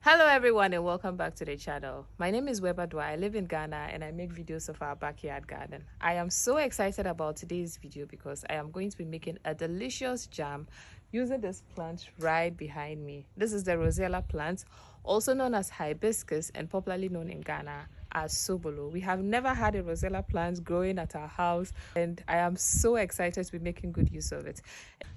Hello everyone and welcome back to the channel. My name is Weber Dwa. I live in Ghana and I make videos of our backyard garden. I am so excited about today's video because I am going to be making a delicious jam using this plant right behind me. This is the Rosella plant, also known as hibiscus and popularly known in Ghana as Sobolo. We have never had a Rosella plant growing at our house and I am so excited to be making good use of it.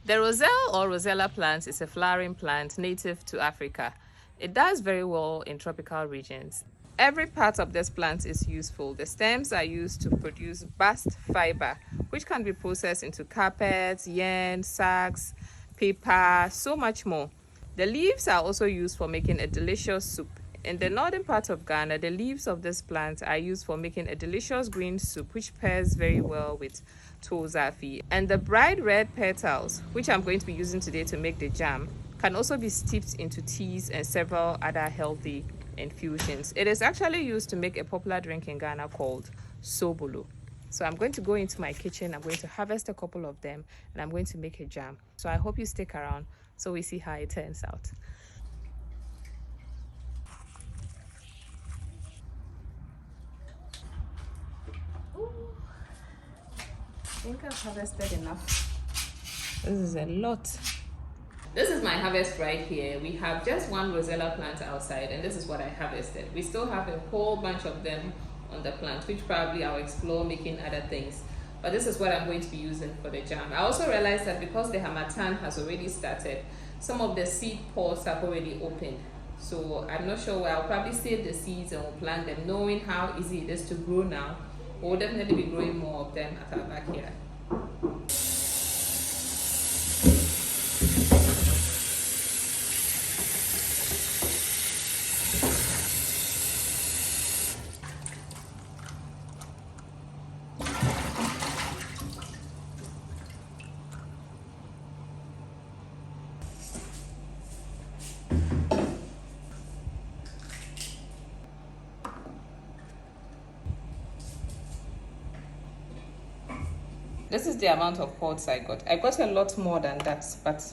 The Roselle or Rosella plant is a flowering plant native to Africa. It does very well in tropical regions. Every part of this plant is useful. The stems are used to produce bast fiber, which can be processed into carpets, yarn, sacks, paper, so much more. The leaves are also used for making a delicious soup. In the northern part of Ghana, the leaves of this plant are used for making a delicious green soup, which pairs very well with tozafi. And the bright red petals, which I'm going to be using today to make the jam, can also be steeped into teas and several other healthy infusions. It is actually used to make a popular drink in Ghana called Sobolo. So I'm going to go into my kitchen, I'm going to harvest a couple of them, and I'm going to make a jam. So I hope you stick around so we see how it turns out. I think I've harvested enough. This is a lot. This is my harvest right here. We have just one Rosella plant outside and this is what I harvested. We still have a whole bunch of them on the plant, which probably I'll explore making other things. But this is what I'm going to be using for the jam. I also realized that because the Harmattan has already started, some of the seed pods have already opened. So I'm not sure where. I'll probably save the seeds and we'll plant them, knowing how easy it is to grow now. We'll definitely be growing more of them at our backyard. This is the amount of pods I got. I got a lot more than that, but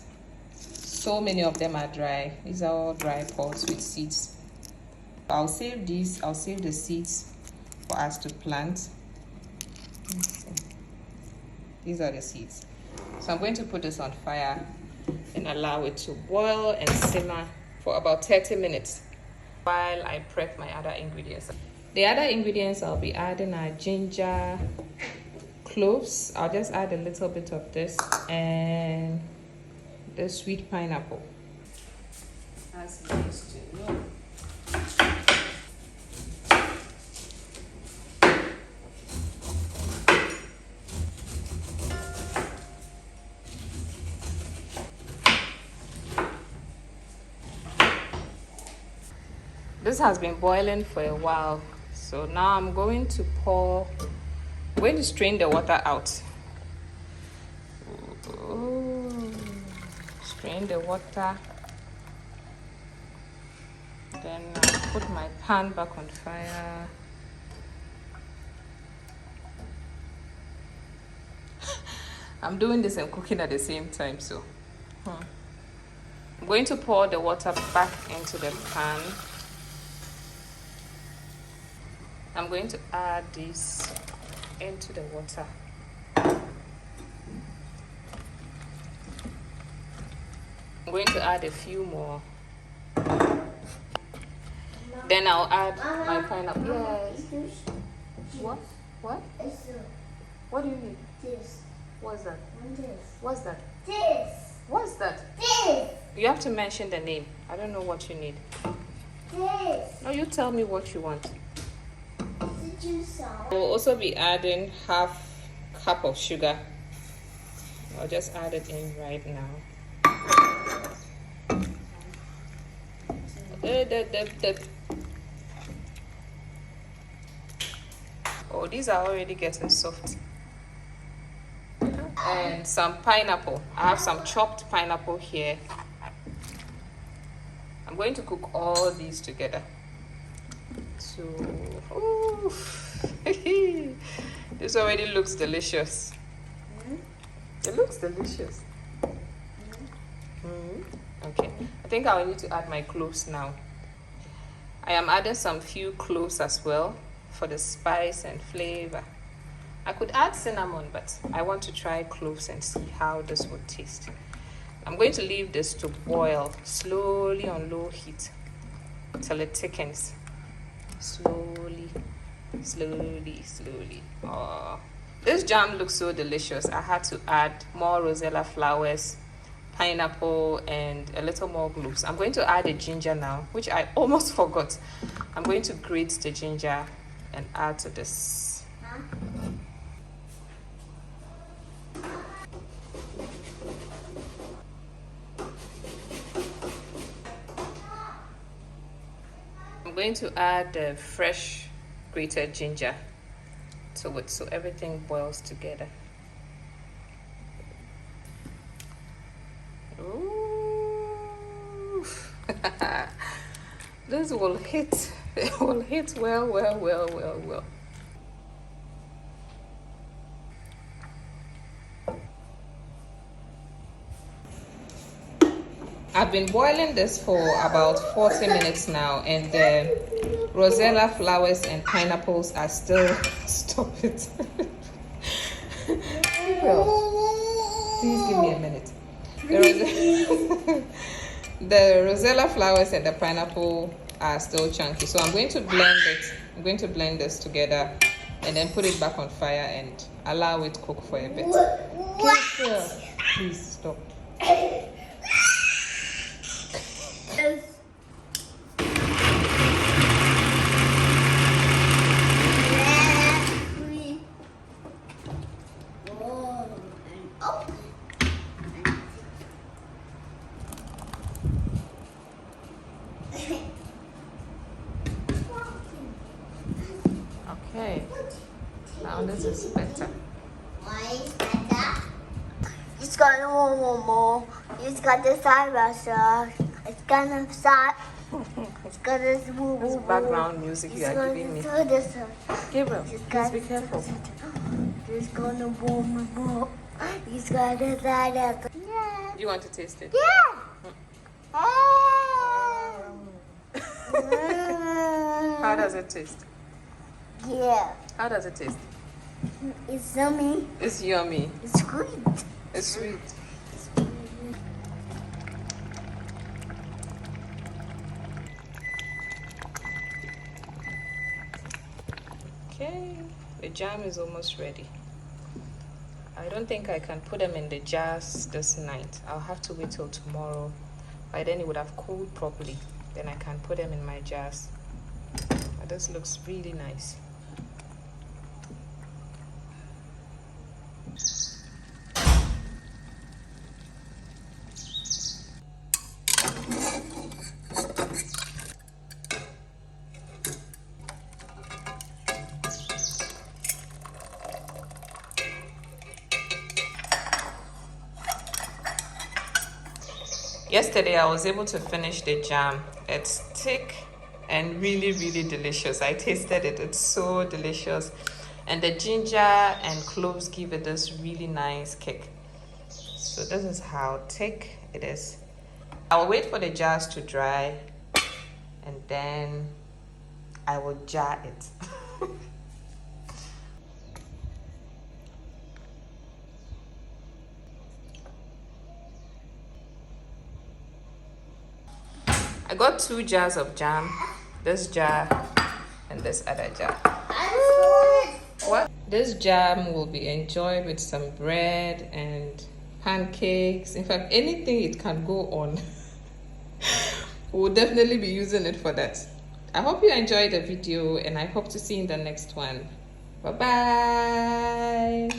so many of them are dry. These are all dry pods with seeds. I'll save these. I'll save the seeds for us to plant. These are the seeds. So I'm going to put this on fire and allow it to boil and simmer for about 30 minutes while I prep my other ingredients. The other ingredients I'll be adding are ginger, cloves. I'll just add a little bit of this and the sweet pineapple. As you used to know. This has been boiling for a while, so now I'm going to strain the water out. Ooh, strain the water. Then I'll put my pan back on fire. I'm doing this and cooking at the same time, so. I'm going to pour the water back into the pan. I'm going to add this into the water. I'm going to add a few more. Then I'll add my pineapple. Yes. What? What? What do you need? This. What's that? This. What's that? This. What's that? This. You have to mention the name. I don't know what you need. This. No, you tell me what you want. I will also be adding half cup of sugar. I'll just add it in right now. Oh, these are already getting soft. And some pineapple. I have some chopped pineapple here. I'm going to cook all these together. So, ooh, this already looks delicious. It looks delicious. Okay, I think I will need to add my cloves now. I am adding some few cloves as well for the spice and flavor. I could add cinnamon, but I want to try cloves and see how this would taste. I'm going to leave this to boil slowly on low heat till it thickens. Slowly, slowly, slowly. Oh, this jam looks so delicious. I had to add more rosella flowers, pineapple, and a little more cloves. I'm going to add the ginger now, which I almost forgot. I'm going to grate the ginger and add to this. I'm going to add the fresh grated ginger to it so everything boils together. Ooh. This will hit. It will hit well, well, well, well, well. I've been boiling this for about 40 minutes now, and the rosella flowers and pineapples are still. Stop it. Please give me a minute. The rosella flowers and the pineapple are still chunky, so I'm going to blend it. I'm going to blend this together and then put it back on fire and allow it to cook for a bit. Please stop. Okay, now this is better. Why is better? It's got more. It's got the side rusher. It's gonna start. It's got this woo This background music you are giving me. Gabriel, please be careful. It's gonna boom. It's got the side rusher. Yeah. Do you want to taste it? Yeah. How does it taste? Yeah. How does it taste? It's yummy. It's yummy. It's sweet. It's sweet. Okay, the jam is almost ready. I don't think I can put them in the jars this night. I'll have to wait till tomorrow. By then it would have cooled properly. Then I can put them in my jars. But this looks really nice. Yesterday I was able to finish the jam. It's thick and really, really delicious. I tasted it. It's so delicious. And the ginger and cloves give it this really nice kick. So this is how thick it is. I'll wait for the jars to dry and then I will jar it. I got 2 jars of jam, this jar and this other jar. What? This jam will be enjoyed with some bread and pancakes. In fact, anything it can go on. We'll definitely be using it for that. I hope you enjoyed the video and I hope to see you in the next one. Bye bye.